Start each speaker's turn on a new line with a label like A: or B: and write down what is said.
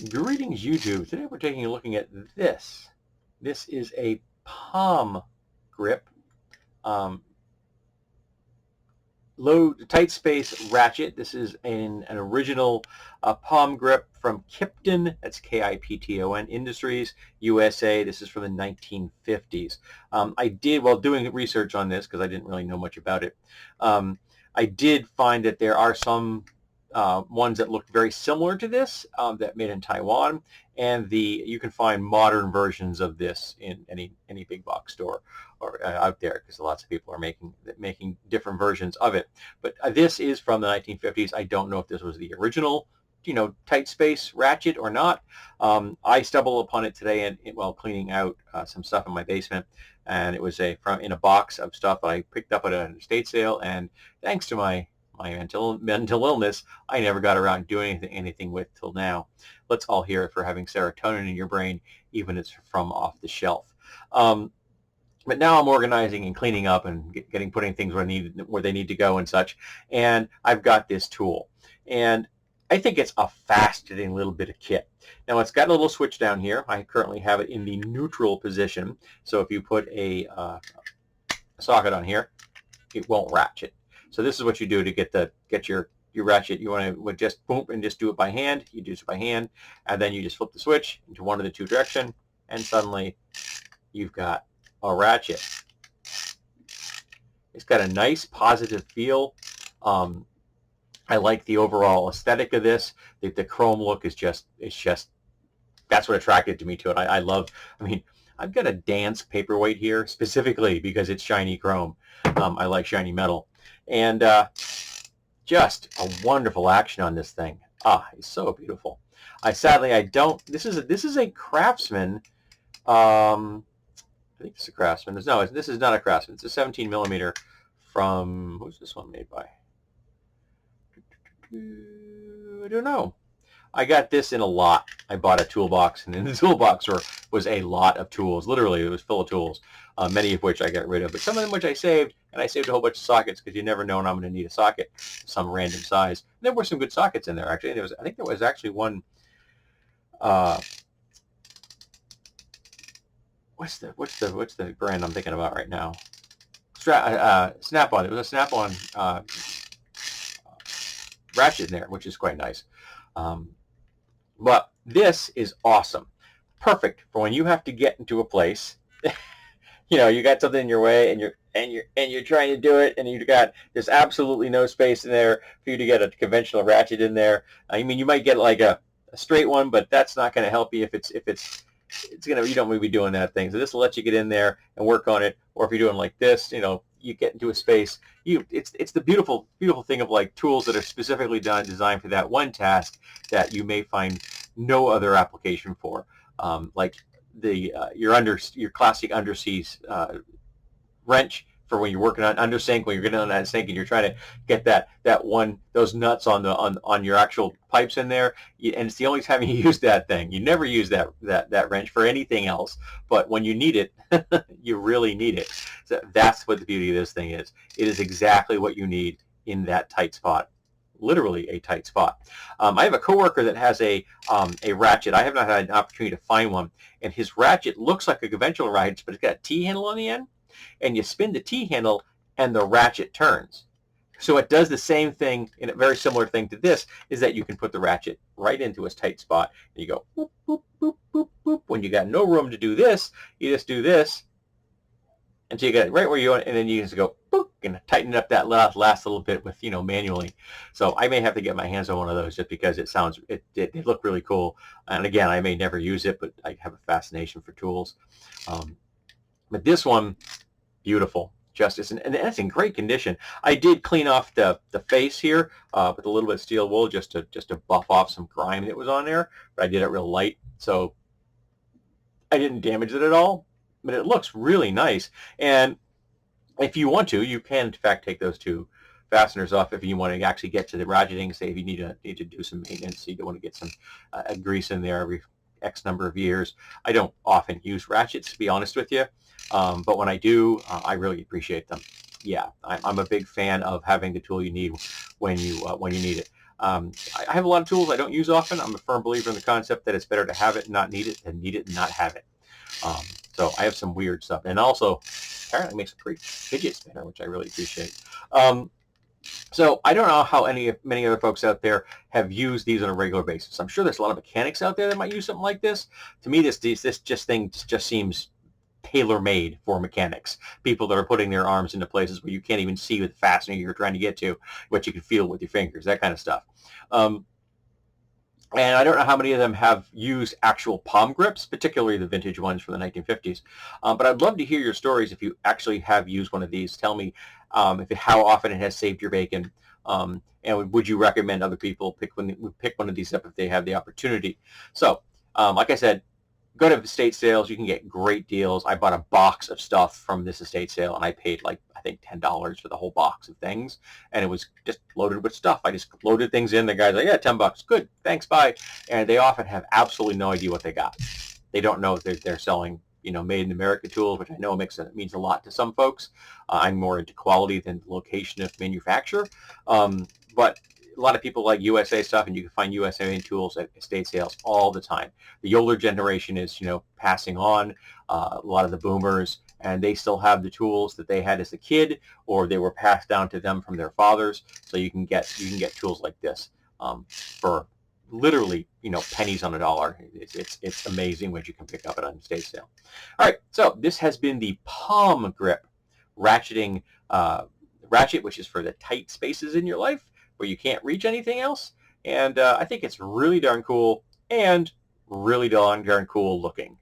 A: Greetings, YouTube. Today we're taking a looking at this. This is a palm grip, um, low tight space ratchet. This is an original palm grip from Kipton. That's Kipton Industries USA. This is from the 1950s. I did, while doing research on this, because I didn't really know much about it, I did find that there are some ones that look very similar to this that made in Taiwan, and you can find modern versions of this in any big box store or out there, because lots of people are making different versions of it. But this is from the 1950s. I don't know if this was the original, tight space ratchet or not. I stumbled upon it today while cleaning out some stuff in my basement, and it was in a box of stuff that I picked up at an estate sale, and thanks to my mental illness, I never got around doing anything with till now. Let's all hear it for having serotonin in your brain, even if it's from off the shelf. But now I'm organizing and cleaning up and putting things where they need to go and such. And I've got this tool, and I think it's a fascinating little bit of kit. Now it's got a little switch down here. I currently have it in the neutral position. So if you put a socket on here, it won't ratchet. So this is what you do to get your ratchet. You want to just boom and just do it by hand. You do it by hand, and then you just flip the switch into one of the two direction, and suddenly you've got a ratchet. It's got a nice positive feel. I like the overall aesthetic of this. The chrome look is just that's what attracted me to it. I mean, I've got a dance paperweight here specifically because it's shiny chrome. I like shiny metal. And just a wonderful action on this thing. It's so beautiful. Sadly I don't. This is a Craftsman. I think it's a Craftsman. No, this is not a Craftsman. It's a 17 millimeter from, who's this one made by? I don't know. I got this in a lot. I bought a toolbox, and in the toolbox was a lot of tools. Literally, it was full of tools, many of which I got rid of, but some of them which I saved, and I saved a whole bunch of sockets because you never know when I'm going to need a socket, some random size. And there were some good sockets in there, actually. I think there was actually one. What's the brand I'm thinking about right now? Snap-on. It was a Snap-on ratchet in there, which is quite nice. But this is awesome. Perfect for when you have to get into a place. You got something in your way, and you're trying to do it, and there's absolutely no space in there for you to get a conventional ratchet in there. I mean, you might get like a straight one, but that's not going to help you you don't want to be doing that thing. So this will let you get in there and work on it. Or if you're doing like this, you get into a space. It's the beautiful thing of like tools that are specifically designed for that one task that you may find no other application for. Like your classic undersea wrench for when you're working on under sink, when you're getting on that sink and you're trying to get those nuts on your actual pipes in there, and it's the only time you use that thing. You never use that wrench for anything else, but when you need it, you really need it. So that's what the beauty of this thing is. It is exactly what you need in that tight spot. Literally a tight spot. I have a coworker that has a ratchet. I have not had an opportunity to find one, and his ratchet looks like a conventional ratchet, but it's got a T-handle on the end, and you spin the T-handle, and the ratchet turns. So it does the same thing, and a very similar thing to this, is that you can put the ratchet right into a tight spot, and you go boop, boop, boop, boop, boop. When you got no room to do this, you just do this, until you get it right where you want, and then you just go boop, and tighten up that last little bit with manually. So I may have to get my hands on one of those just because it looked really cool. And again, I may never use it, but I have a fascination for tools. But this one, beautiful. Justice, and that's in great condition. I did clean off the face here with a little bit of steel wool just to buff off some grime that was on there, but I did it real light, so I didn't damage it at all. But it looks really nice, and if you want to, you can in fact take those two fasteners off if you want to actually get to the ratcheting. Say if you need to do some maintenance, so you don't want to get some grease in there every X number of years. I don't often use ratchets, to be honest with you, but when I do, I really appreciate them. Yeah, I'm a big fan of having the tool you need when you need it. I have a lot of tools I don't use often. I'm a firm believer in the concept that it's better to have it and not need it than need it and not have it. Um, so I have some weird stuff, and also apparently makes a great fidget spinner, which I really appreciate. So I don't know how many other folks out there have used these on a regular basis. I'm sure there's a lot of mechanics out there that might use something like this. To me, this thing just seems tailor-made for mechanics. People that are putting their arms into places where you can't even see with the fastener you're trying to get to, but you can feel with your fingers, that kind of stuff. Um, and I don't know how many of them have used actual palm grips, particularly the vintage ones from the 1950s. But I'd love to hear your stories if you actually have used one of these. Tell me how often it has saved your bacon. And would you recommend other people pick one of these up if they have the opportunity? So, like I said, go to estate sales. You can get great deals. I bought a box of stuff from this estate sale, and I paid like, I think, $10 for the whole box of things, and it was just loaded with stuff. I just loaded things in. The guy's like, yeah, $10, good, thanks, bye. And they often have absolutely no idea what they got. They don't know if they're selling, made in America tools, which I know means a lot to some folks. I'm more into quality than location of manufacture, but a lot of people like USA stuff, and you can find USA tools at estate sales all the time. The older generation is, passing on a lot of the boomers, and they still have the tools that they had as a kid, or they were passed down to them from their fathers. So you can get tools like this for literally, pennies on a dollar. It's amazing what you can pick up at an estate sale. All right, so this has been the palm grip ratcheting ratchet, which is for the tight spaces in your life where you can't reach anything else. And I think it's really darn cool and really darn cool looking.